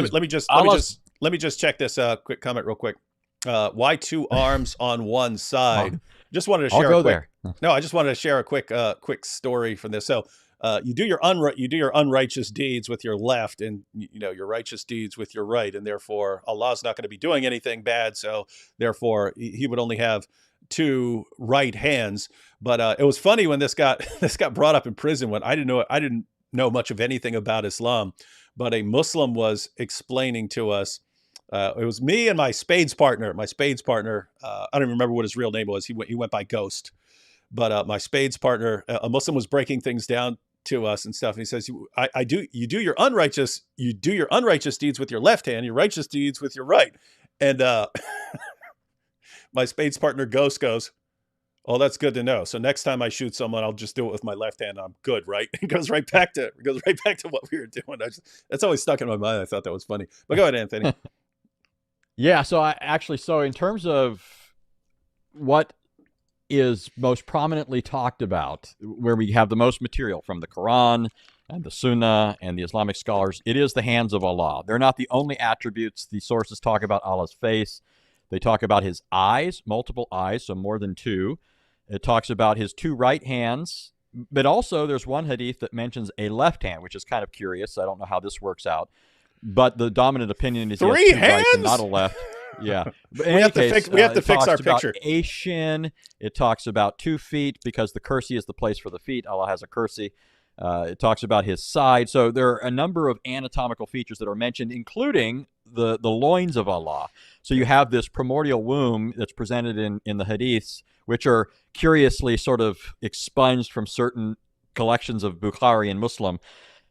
Because Allah's let me just check this quick comment real quick. Why two arms on one side? Just wanted to I'll share go a quick. there. No, I just wanted to share a quick story from this. So, you do your unrighteous deeds with your left, and your righteous deeds with your right, and therefore Allah's not going to be doing anything bad. So, therefore, He would only have two right hands. But it was funny when this got brought up in prison, when I didn't know much of anything about Islam, but a Muslim was explaining to us. It was me and my spades partner. I don't even remember what his real name was. He went by Ghost. But my spades partner, a Muslim, was breaking things down to us and stuff. And he says, you do your unrighteous deeds with your left hand, your righteous deeds with your right. And my spades partner Ghost goes, "Oh, that's good to know. So next time I shoot someone, I'll just do it with my left hand. I'm good, right?" It goes right back to what we were doing. That's always stuck in my mind. I thought that was funny. But go ahead, Anthony. Yeah, so in terms of what is most prominently talked about, where we have the most material from the Quran and the Sunnah and the Islamic scholars, it is the hands of Allah. They're not the only attributes. The sources talk about Allah's face. They talk about his eyes, multiple eyes, so more than two. It talks about his two right hands, but also there's one hadith that mentions a left hand, which is kind of curious. I don't know how this works out. But the dominant opinion is three he has two hands, rights and not a left. Yeah. But we have to fix our picture. A shin. It talks about 2 feet because the kursi is the place for the feet. Allah has a kursi. It talks about his side. So there are a number of anatomical features that are mentioned, including the loins of Allah. So you have this primordial womb that's presented in the hadiths, which are curiously sort of expunged from certain collections of Bukhari and Muslim.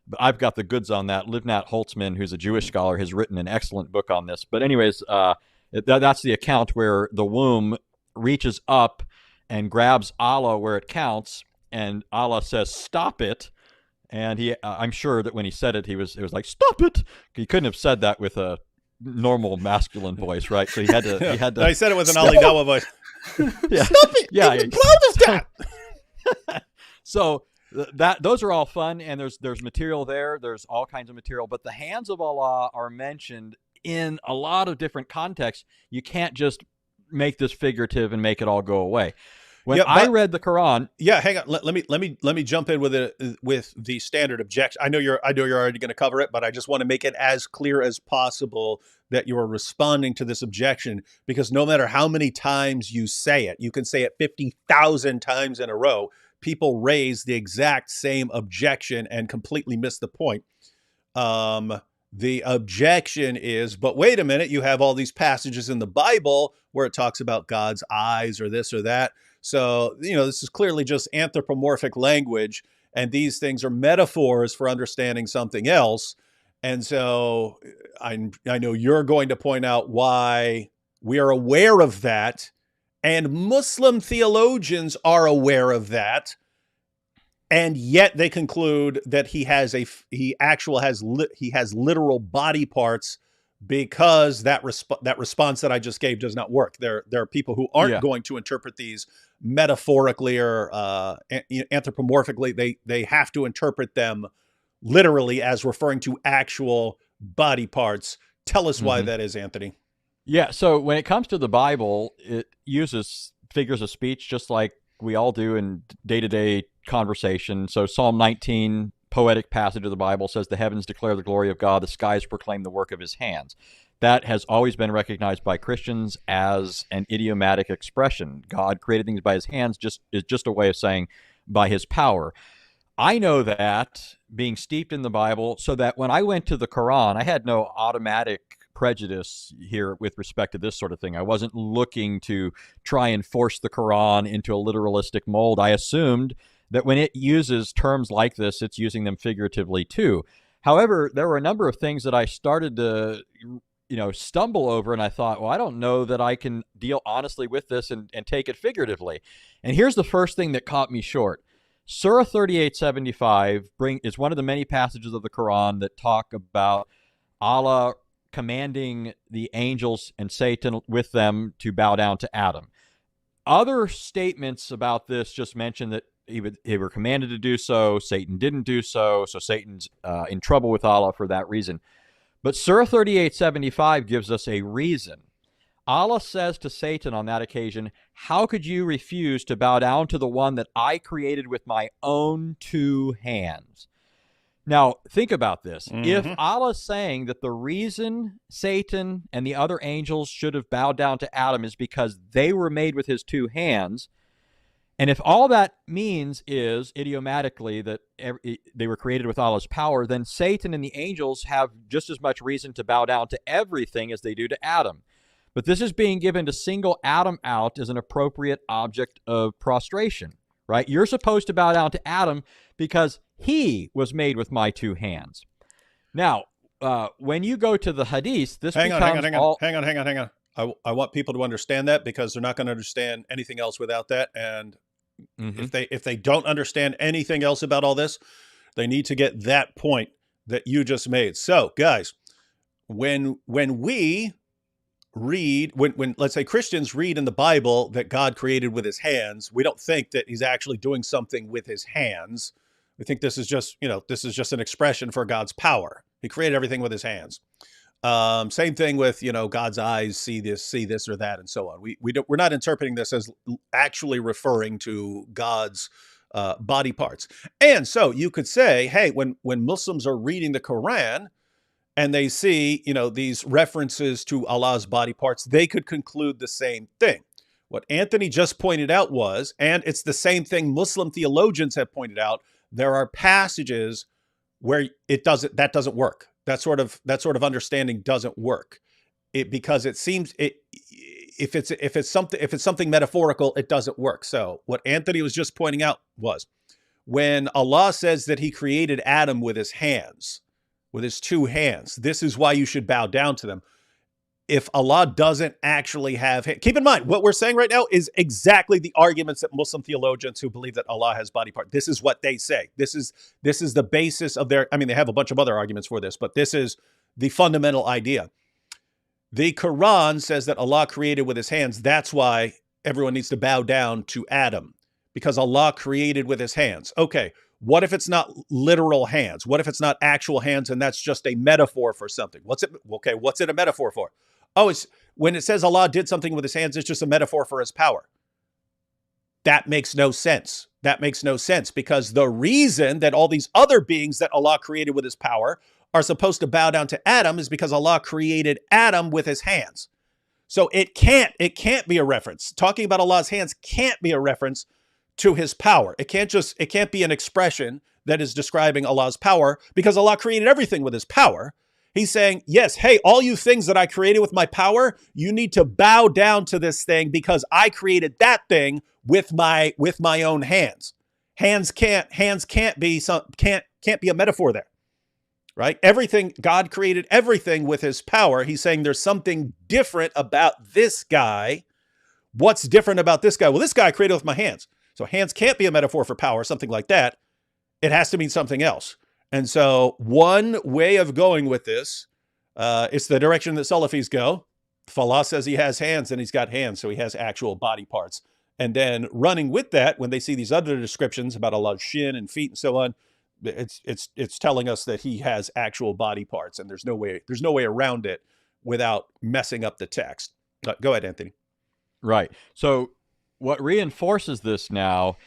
But I've got the goods on that. Livnat Holtzman, who's a Jewish scholar, has written an excellent book on this. But anyways, that's the account where the womb reaches up and grabs Allah where it counts, and Allah says, "Stop it." And I'm sure that when he said it, it was like, "Stop it." He couldn't have said that with a normal masculine voice, right? So he had to. No, he said it with an Ali Dawah voice. Yeah. Stop it! Yeah. So those are all fun, and there's material there. There's all kinds of material, but the hands of Allah are mentioned in a lot of different contexts. You can't just make this figurative and make it all go away. When I read the Quran, hang on. Let me jump in with the standard objection. I know you're already going to cover it, but I just want to make it as clear as possible that you are responding to this objection, because no matter how many times you say it, you can say it 50,000 times in a row. People raise the exact same objection and completely miss the point. The objection is, but wait a minute, you have all these passages in the Bible where it talks about God's eyes or this or that. So, this is clearly just anthropomorphic language, and these things are metaphors for understanding something else. And so I know you're going to point out why we are aware of that, and Muslim theologians are aware of that, and yet they conclude that he has literal body parts, because that response that I just gave does not work. There are people who aren't going to interpret these metaphorically or anthropomorphically. They have to interpret them literally as referring to actual body parts. Tell us why that is, Anthony. Yeah, so when it comes to the Bible, it uses figures of speech just like we all do in day-to-day conversation. So Psalm 19, poetic passage of the Bible, says, "The heavens declare the glory of God, the skies proclaim the work of his hands." That has always been recognized by Christians as an idiomatic expression. God created things by his hands is just a way of saying by his power. I know that, being steeped in the Bible, so that when I went to the Quran, I had no automatic prejudice here with respect to this sort of thing. I wasn't looking to try and force the Quran into a literalistic mold. I assumed that when it uses terms like this, it's using them figuratively too. However, there were a number of things that I started to stumble over, and I thought, well, I don't know that I can deal honestly with this and take it figuratively. And here's the first thing that caught me short. Surah 3875 is one of the many passages of the Quran that talk about Allah commanding the angels and Satan with them to bow down to Adam. Other statements about this just mention that they were commanded to do so, Satan didn't do so, so Satan's in trouble with Allah for that reason. But Surah 3875 gives us a reason. Allah says to Satan on that occasion, how could you refuse to bow down to the one that I created with my own two hands? Now, think about this. If Allah is saying that the reason Satan and the other angels should have bowed down to Adam is because they were made with his two hands, and if all that means is idiomatically that they were created with Allah's power, then Satan and the angels have just as much reason to bow down to everything as they do to Adam. But this is being given to single Adam out as an appropriate object of prostration, right? You're supposed to bow down to Adam because he was made with my two hands. Now, when you go to the hadith, this hang on. I want people to understand that, because they're not going to understand anything else without that. And if they don't understand anything else about all this, they need to get that point that you just made. So, guys, when we read, when let's say Christians read in the Bible that God created with his hands, we don't think that he's actually doing something with his hands. We think this is just, this is just an expression for God's power. He created everything with his hands. Same thing with, God's eyes see this or that, and so on. We're not interpreting this as actually referring to God's body parts. And so you could say, hey, when Muslims are reading the Quran and they see, these references to Allah's body parts, they could conclude the same thing. What Antony just pointed out was, and it's the same thing Muslim theologians have pointed out, there are passages where that doesn't work. That sort of understanding doesn't work. Because it seems if it's something metaphorical, it doesn't work. So what Antony was just pointing out was, when Allah says that he created Adam with his hands, with his two hands, this is why you should bow down to them. If Allah doesn't actually have hands, keep in mind, what we're saying right now is exactly the arguments that Muslim theologians who believe that Allah has body parts, this is what they say. This is the basis of their, they have a bunch of other arguments for this, but this is the fundamental idea. The Quran says that Allah created with his hands. That's why everyone needs to bow down to Adam, because Allah created with his hands. Okay, what if it's not literal hands? What if it's not actual hands and that's just a metaphor for something? What's it a metaphor for? Oh, it's when it says Allah did something with his hands, it's just a metaphor for his power. That makes no sense. That makes no sense, because the reason that all these other beings that Allah created with his power are supposed to bow down to Adam is because Allah created Adam with his hands. So it can't be a reference. Talking about Allah's hands can't be a reference to his power. It can't be an expression that is describing Allah's power, because Allah created everything with his power. He's saying, yes, hey, all you things that I created with my power, you need to bow down to this thing because I created that thing with my own hands. Hands can't be a metaphor there. Right? Everything, God created everything with his power. He's saying there's something different about this guy. What's different about this guy? Well, this guy I created with my hands. So hands can't be a metaphor for power, something like that. It has to mean something else. And so one way of going with this, it's the direction that Salafis go. If Allah says he has hands, then he's got hands, so he has actual body parts. And then running with that, when they see these other descriptions about Allah's shin and feet and so on, it's telling us that he has actual body parts, and there's no way around it without messing up the text. Go ahead, Anthony. Right. So what reinforces this now,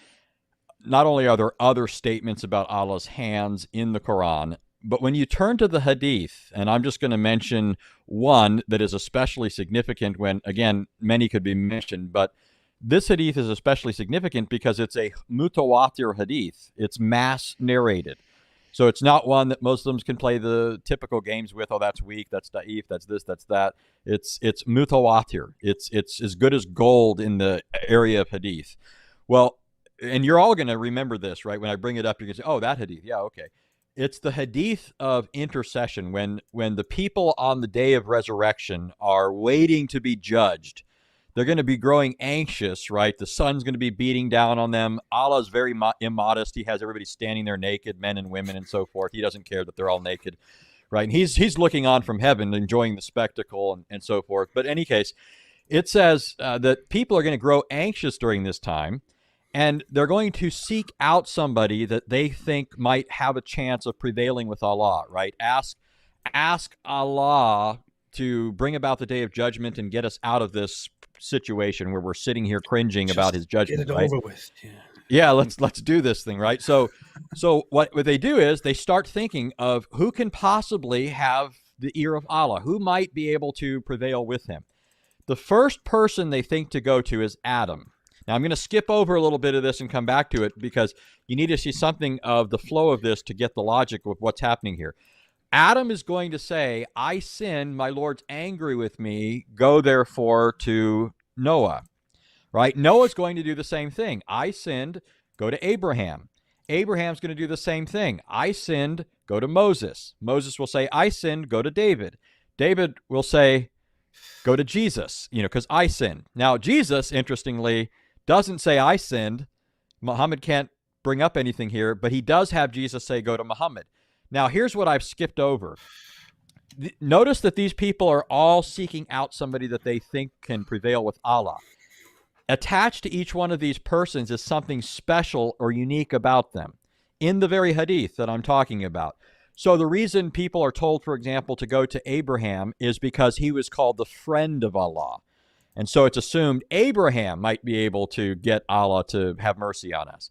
not only are there other statements about Allah's hands in the Quran, but when you turn to the hadith, and I'm just going to mention one that is especially significant when, again, many could be mentioned, but this hadith is especially significant because it's a mutawatir hadith. It's mass narrated. So it's not one that Muslims can play the typical games with. Oh, that's weak, that's da'if, that's this, that's that. It's mutawatir. It's as good as gold in the area of hadith. Well, and you're all going to remember this, right? When I bring it up, you're going to say, oh, that hadith. Yeah, okay. It's the hadith of intercession when the people on the day of resurrection are waiting to be judged. They're going to be growing anxious, right? The sun's going to be beating down on them. Allah's very immodest. He has everybody standing there naked, men and women and so forth. He doesn't care that they're all naked, right? And he's looking on from heaven, enjoying the spectacle and so forth. But in any case, it says that people are going to grow anxious during this time, and they're going to seek out somebody that they think might have a chance of prevailing with Allah, right? Ask ask Allah to bring about the day of judgment and get us out of this situation where we're sitting here cringing about his judgment, get it right? over with. Yeah, let's do this thing, right? So what they do is they start thinking of who can possibly have the ear of Allah, who might be able to prevail with him. The first person they think to go to is Adam. Now, I'm going to skip over a little bit of this and come back to it because you need to see something of the flow of this to get the logic of what's happening here. Adam is going to say, I sinned, my Lord's angry with me, go therefore to Noah, right? Noah's going to do the same thing. I sinned, go to Abraham. Abraham's going to do the same thing. I sinned, go to Moses. Moses will say, I sinned, go to David. David will say, go to Jesus, because I sinned. Now, Jesus, interestingly, doesn't say I sinned. Muhammad can't bring up anything here, but he does have Jesus say, go to Muhammad. Now, here's what I've skipped over. Notice that these people are all seeking out somebody that they think can prevail with Allah. Attached to each one of these persons is something special or unique about them in the very hadith that I'm talking about. So the reason people are told, for example, to go to Abraham is because he was called the friend of Allah. And so it's assumed Abraham might be able to get Allah to have mercy on us.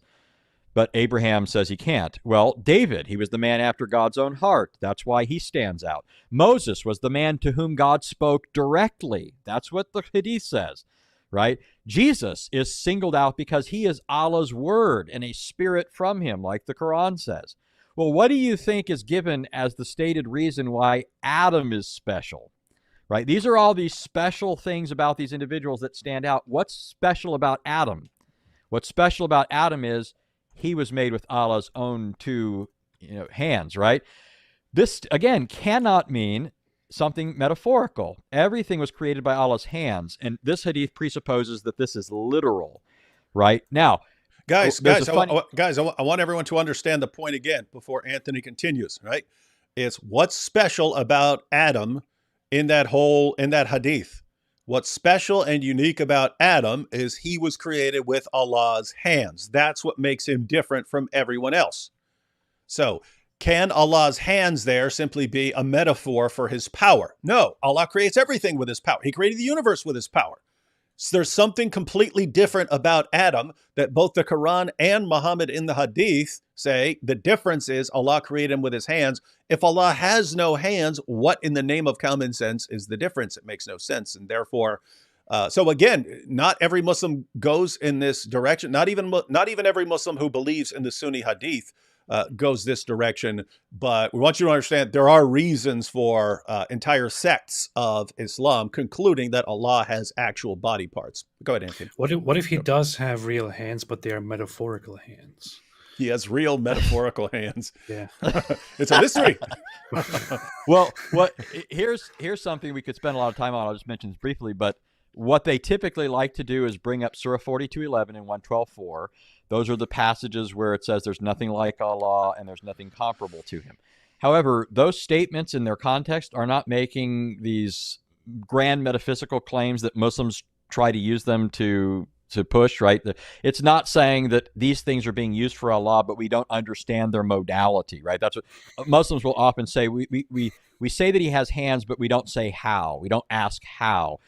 But Abraham says he can't. Well, David, he was the man after God's own heart. That's why he stands out. Moses was the man to whom God spoke directly. That's what the hadith says, right? Jesus is singled out because he is Allah's word and a spirit from him, like the Quran says. Well, what do you think is given as the stated reason why Adam is special, right? These are all these special things about these individuals that stand out. What's special about Adam? What's special about Adam is he was made with Allah's own two hands, right? This, again, cannot mean something metaphorical. Everything was created by Allah's hands, and this hadith presupposes that this is literal, right? Now, guys, I want everyone to understand the point again before Antony continues, right? It's what's special about Adam in that hadith. What's special and unique about Adam is he was created with Allah's hands. That's what makes him different from everyone else. So, can Allah's hands there simply be a metaphor for his power? No, Allah creates everything with his power. He created the universe with his power. So there's something completely different about Adam that both the Quran and Muhammad in the Hadith say the difference is Allah created him with his hands. If Allah has no hands, what in the name of common sense is the difference? It makes no sense. And therefore, so again, not every Muslim goes in this direction. Not even every Muslim who believes in the Sunni Hadith goes this direction, but we want you to understand there are reasons for entire sects of Islam concluding that Allah has actual body parts. Go ahead, Anthony. What if he does have real hands, but they are metaphorical hands? He has real metaphorical hands. Yeah. It's a mystery. Well, here's something we could spend a lot of time on. I'll just mention this briefly, but what they typically like to do is bring up Surah 42:11 and 112:4. Those are the passages where it says there's nothing like Allah and there's nothing comparable to him. However, those statements in their context are not making these grand metaphysical claims that Muslims try to use them to push, right? It's not saying that these things are being used for Allah, but we don't understand their modality, right? That's what Muslims will often say. We say that he has hands, but we don't say how. We don't ask how.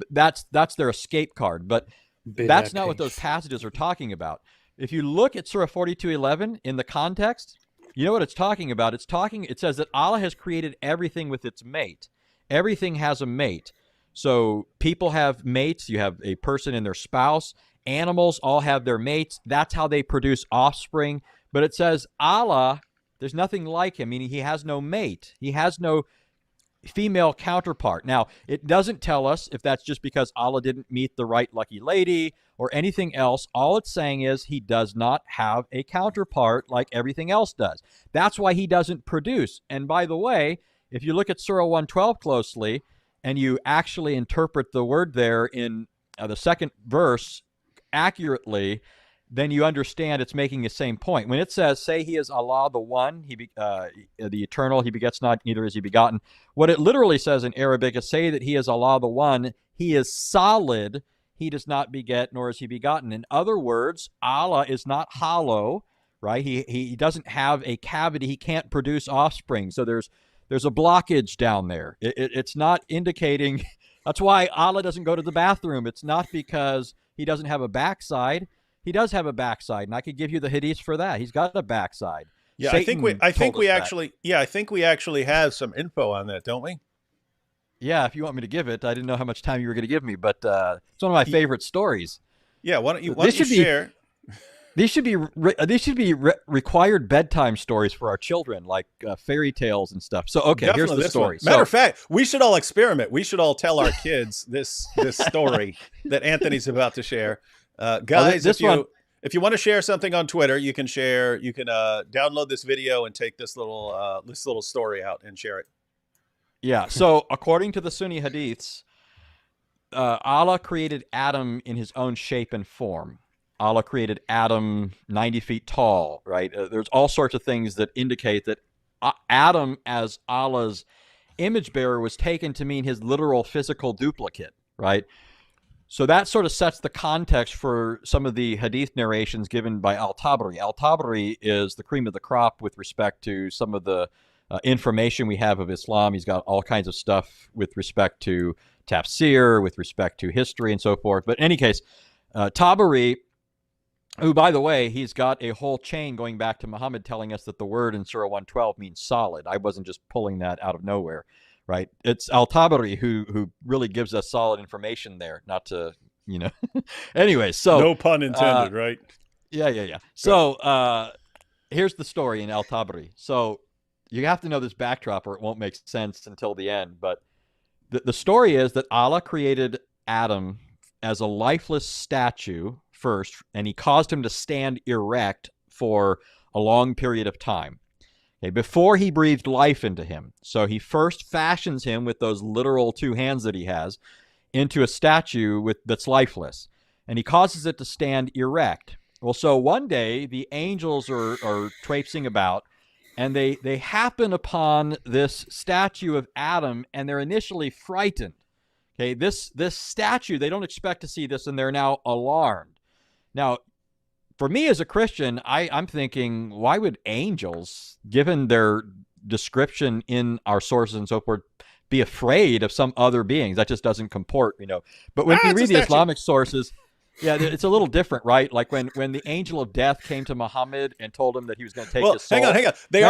That's their escape card, but that's not what those passages are talking about. If you look at Surah 42:11 in the context, you know what it's talking about. It says that Allah has created everything with its mate. Everything has a mate. So people have mates. You have a person and their spouse. Animals all have their mates. That's how they produce offspring. But it says Allah, there's nothing like him, meaning he has no mate. He has no female counterpart. Now, it doesn't tell us if that's just because Allah didn't meet the right lucky lady or anything else. All it's saying is he does not have a counterpart like everything else does. That's why he doesn't produce. And by the way, if you look at Surah 112 closely and you actually interpret the word there in the second verse accurately, then you understand it's making the same point. When it says, say he is Allah the One, the Eternal, he begets not, neither is he begotten. What it literally says in Arabic is, say that he is Allah the One, he is solid, he does not beget, nor is he begotten. In other words, Allah is not hollow, right? He doesn't have a cavity, he can't produce offspring. So there's there's a blockage down there. It's not indicating. That's why Allah doesn't go to the bathroom. It's not because he doesn't have a backside. He does have a backside, and I could give you the hadith for that. He's got a backside. Yeah, Satan I think told we us that. actually, yeah, I think we actually have some info on that, don't we? Yeah, if you want me to give it, I didn't know how much time you were going to give me, but it's one of my favorite stories. Yeah, why don't you This should be- share? These should be required bedtime stories for our children, like fairy tales and stuff. So, okay, Definitely here's the this story. one. Matter of fact, we should all experiment. We should all tell our kids this story that Anthony's about to share. Guys, if you want to share something on Twitter, you can share. You can download this video and take this little story out and share it. Yeah. So, according to the Sunni hadiths, Allah created Adam in his own shape and form. Allah created Adam 90 feet tall, right? There's all sorts of things that indicate that Adam, as Allah's image bearer, was taken to mean his literal physical duplicate, right? So that sort of sets the context for some of the hadith narrations given by Al-Tabari. Al-Tabari is the cream of the crop with respect to some of the information we have of Islam. He's got all kinds of stuff with respect to tafsir, with respect to history and so forth. But in any case, Tabari, who, by the way, he's got a whole chain going back to Muhammad telling us that the word in Surah 112 means solid. I wasn't just pulling that out of nowhere, right? It's Al-Tabari who really gives us solid information there, not to, Anyway, so... No pun intended, right? Yeah. So here's the story in Al-Tabari. So you have to know this backdrop or it won't make sense until the end. But the story is that Allah created Adam as a lifeless statue first, and he caused him to stand erect for a long period of time, okay, before he breathed life into him. So he first fashions him with those literal two hands that he has into a statue that's lifeless, and he causes it to stand erect. Well, so one day the angels are traipsing about, and they happen upon this statue of Adam, and they're initially frightened. Okay, this statue, they don't expect to see this, and they're now alarmed. Now, for me as a Christian, I'm thinking, why would angels, given their description in our sources and so forth, be afraid of some other beings? That just doesn't comport, But when you read the Islamic sources, yeah, it's a little different, right? Like when the angel of death came to Muhammad and told him that he was going to take his soul. Hang on. They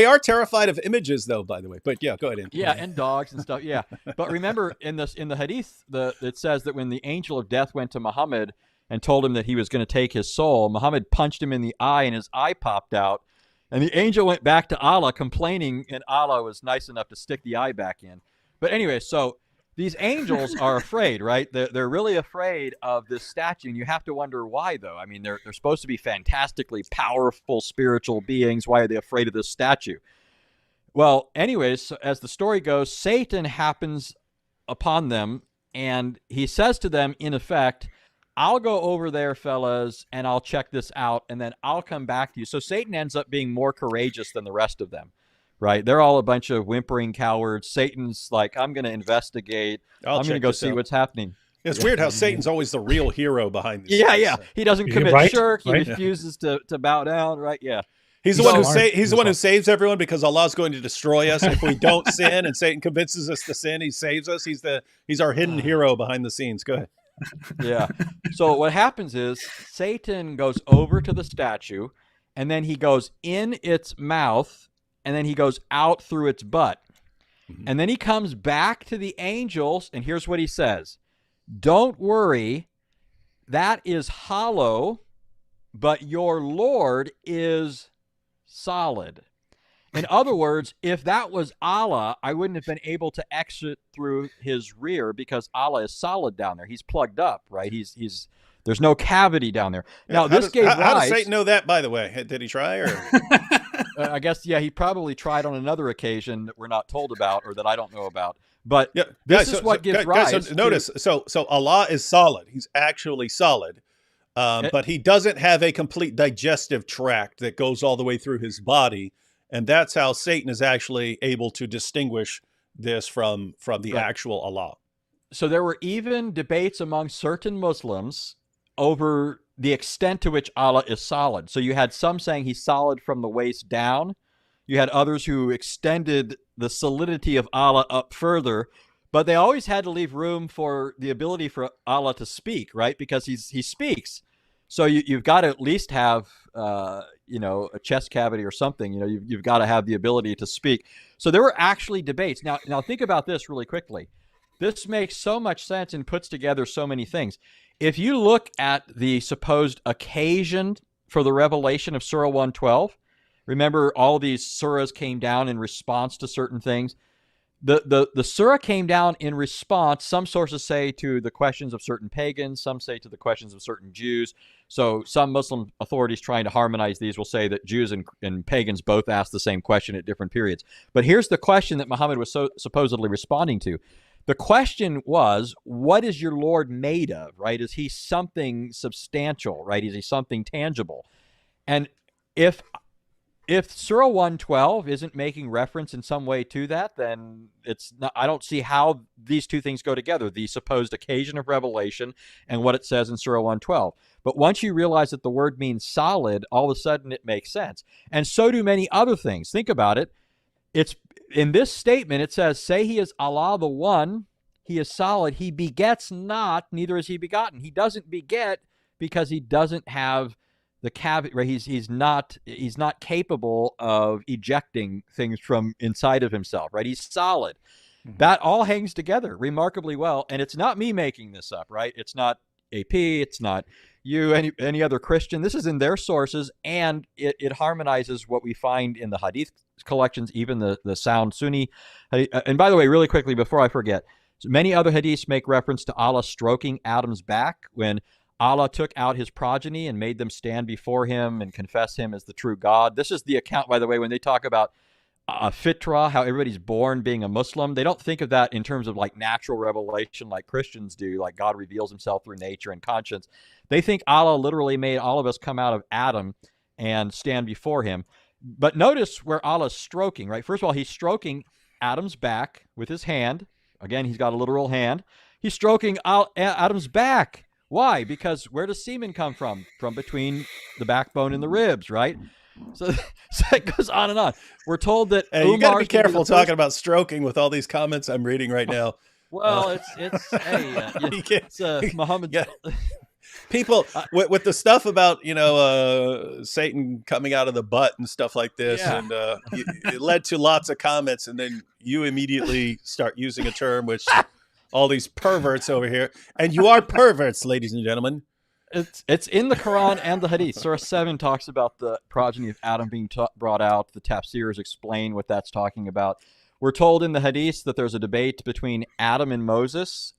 are terrified of images, though. By the way, but yeah, go ahead. Andy. Yeah, and dogs and stuff. Yeah, but remember in the hadith, it says that when the angel of death went to Muhammad and told him that he was going to take his soul, Muhammad punched him in the eye, and his eye popped out. And the angel went back to Allah complaining, and Allah was nice enough to stick the eye back in. But anyway, so these angels are afraid, right? They're really afraid of this statue, and you have to wonder why, though. I mean, they're supposed to be fantastically powerful spiritual beings. Why are they afraid of this statue? Well, anyways, as the story goes, Satan happens upon them, and he says to them, in effect, I'll go over there, fellas, and I'll check this out, and then I'll come back to you. So Satan ends up being more courageous than the rest of them, right? They're all a bunch of whimpering cowards. Satan's like, I'm going to investigate. I'm going to go see what's happening. It's weird how Satan's always the real hero behind this. Yeah. He doesn't commit shirk. He refuses to bow down, right? Yeah. He's the one who saves everyone because Allah's going to destroy us if we don't sin, and Satan convinces us to sin. He saves us. He's our hidden hero behind the scenes. Go ahead. Yeah. So what happens is Satan goes over to the statue, and then he goes in its mouth, and then he goes out through its butt. Mm-hmm. And then he comes back to the angels, and here's what he says. Don't worry, that is hollow, but your Lord is solid. In other words, if that was Allah, I wouldn't have been able to exit through his rear because Allah is solid down there. He's plugged up, right? He's there's no cavity down there. Now, how does Satan know that, by the way? Did he try? Or I guess, yeah, he probably tried on another occasion that we're not told about or that I don't know about. But this is what gives rise. So notice, so Allah is solid. He's actually solid. But he doesn't have a complete digestive tract that goes all the way through his body. And that's how Satan is actually able to distinguish this from the actual Allah. So there were even debates among certain Muslims over the extent to which Allah is solid. So you had some saying he's solid from the waist down. You had others who extended the solidity of Allah up further, but they always had to leave room for the ability for Allah to speak, right? Because he speaks. So you've got to at least have, a chest cavity or something. You've got to have the ability to speak. So there were actually debates. Now think about this really quickly. This makes so much sense and puts together so many things. If you look at the supposed occasion for the revelation of Surah 112, remember all these surahs came down in response to certain things. The surah came down in response, some sources say, to the questions of certain pagans, some say to the questions of certain Jews. So some Muslim authorities trying to harmonize these will say that Jews and pagans both asked the same question at different periods. But here's the question that Muhammad was supposedly responding to. The question was, what is your Lord made of, right? Is he something substantial, right? Is he something tangible? And if Surah 112 isn't making reference in some way to that, then it's not, I don't see how these two things go together, the supposed occasion of revelation and what it says in Surah 112. But once you realize that the word means solid, all of a sudden it makes sense. And so do many other things. Think about it. It's in this statement, it says, say he is Allah the One, he is solid, he begets not, neither is he begotten. He doesn't beget because he doesn't have the cavity, right? He's not capable of ejecting things from inside of himself, right? He's solid. Mm-hmm. That all hangs together remarkably well, and it's not me making this up, right? It's not AP, it's not you, any other Christian. This is in their sources, and it harmonizes what we find in the Hadith collections, even the sound Sunni. And by the way, really quickly before I forget, many other Hadiths make reference to Allah stroking Adam's back when Allah took out his progeny and made them stand before him and confess him as the true God. This is the account, by the way, when they talk about fitrah, how everybody's born being a Muslim. They don't think of that in terms of like natural revelation like Christians do, like God reveals himself through nature and conscience. They think Allah literally made all of us come out of Adam and stand before him. But notice where Allah's stroking, right? First of all, he's stroking Adam's back with his hand. Again, he's got a literal hand. He's stroking Adam's back. Why? Because where does semen come from? From between the backbone and the ribs, right? So it goes on and on. We're told that you got to be careful talking about stroking with all these comments I'm reading right now. Well, it's Muhammad. Yeah. People with the stuff about Satan coming out of the butt and stuff like this, and it led to lots of comments, and then you immediately start using a term which all these perverts over here, and you are perverts, ladies and gentlemen. It's in the Quran and the Hadith. Surah 7 talks about the progeny of Adam being brought out. The tafsirs explain what that's talking about. We're told in the Hadith that there's a debate between Adam and Moses.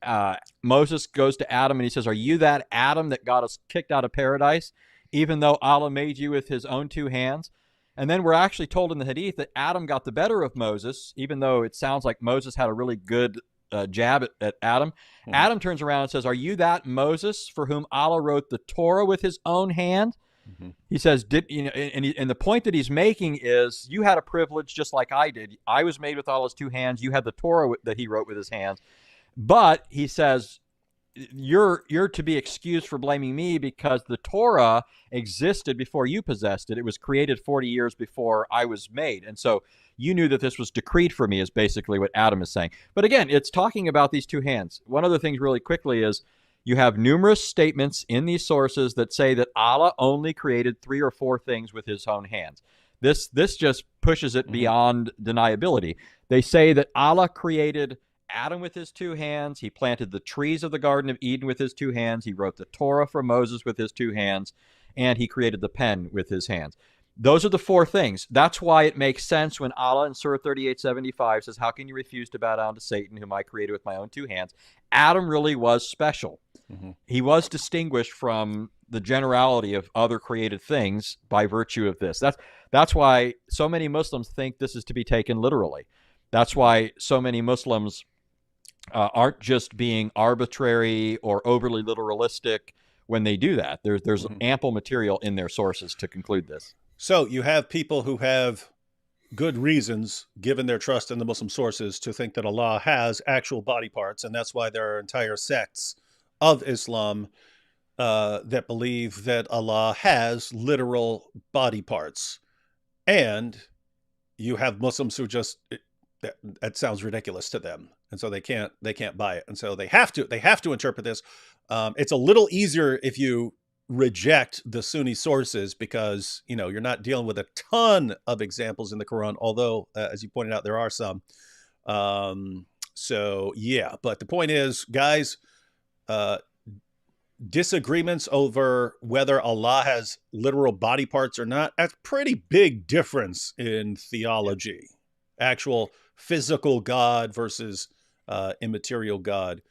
Moses goes to Adam and he says, are you that Adam that got us kicked out of paradise, even though Allah made you with his own two hands? And then we're actually told in the Hadith that Adam got the better of Moses, even though it sounds like Moses had a really good jab at Adam. Mm-hmm. Adam turns around and says, are you that Moses for whom Allah wrote the Torah with his own hand? Mm-hmm. He says, and the point that he's making is, you had a privilege just like I did. I was made with Allah's two hands. You had the Torah that he wrote with his hands. But he says, you're to be excused for blaming me because the Torah existed before you possessed it. It was created 40 years before I was made. And so you knew that this was decreed for me, is basically what Adam is saying. But again, it's talking about these two hands. One other thing really quickly is you have numerous statements in these sources that say that Allah only created 3 or 4 things with his own hands. This just pushes it beyond deniability. They say that Allah created Adam with his two hands. He planted the trees of the Garden of Eden with his two hands. He wrote the Torah for Moses with his two hands. And he created the pen with his hands. Those are the 4 things. That's why it makes sense when Allah in Surah 38:75 says, how can you refuse to bow down to Satan, whom I created with my own two hands? Adam really was special. Mm-hmm. He was distinguished from the generality of other created things by virtue of this. That's why so many Muslims think this is to be taken literally. That's why so many Muslims aren't just being arbitrary or overly literalistic when they do that. There's ample material in their sources to conclude this. So you have people who have good reasons, given their trust in the Muslim sources, to think that Allah has actual body parts, and that's why there are entire sects of Islam that believe that Allah has literal body parts. And you have Muslims who just that sounds ridiculous to them, and so they can't buy it, and so they have to interpret this. It's a little easier if you reject the Sunni sources, because you're not dealing with a ton of examples in the Quran, although as you pointed out, there are some. So yeah, but the point is, guys, disagreements over whether Allah has literal body parts or not, that's a pretty big difference in theology. Actual physical God versus immaterial God.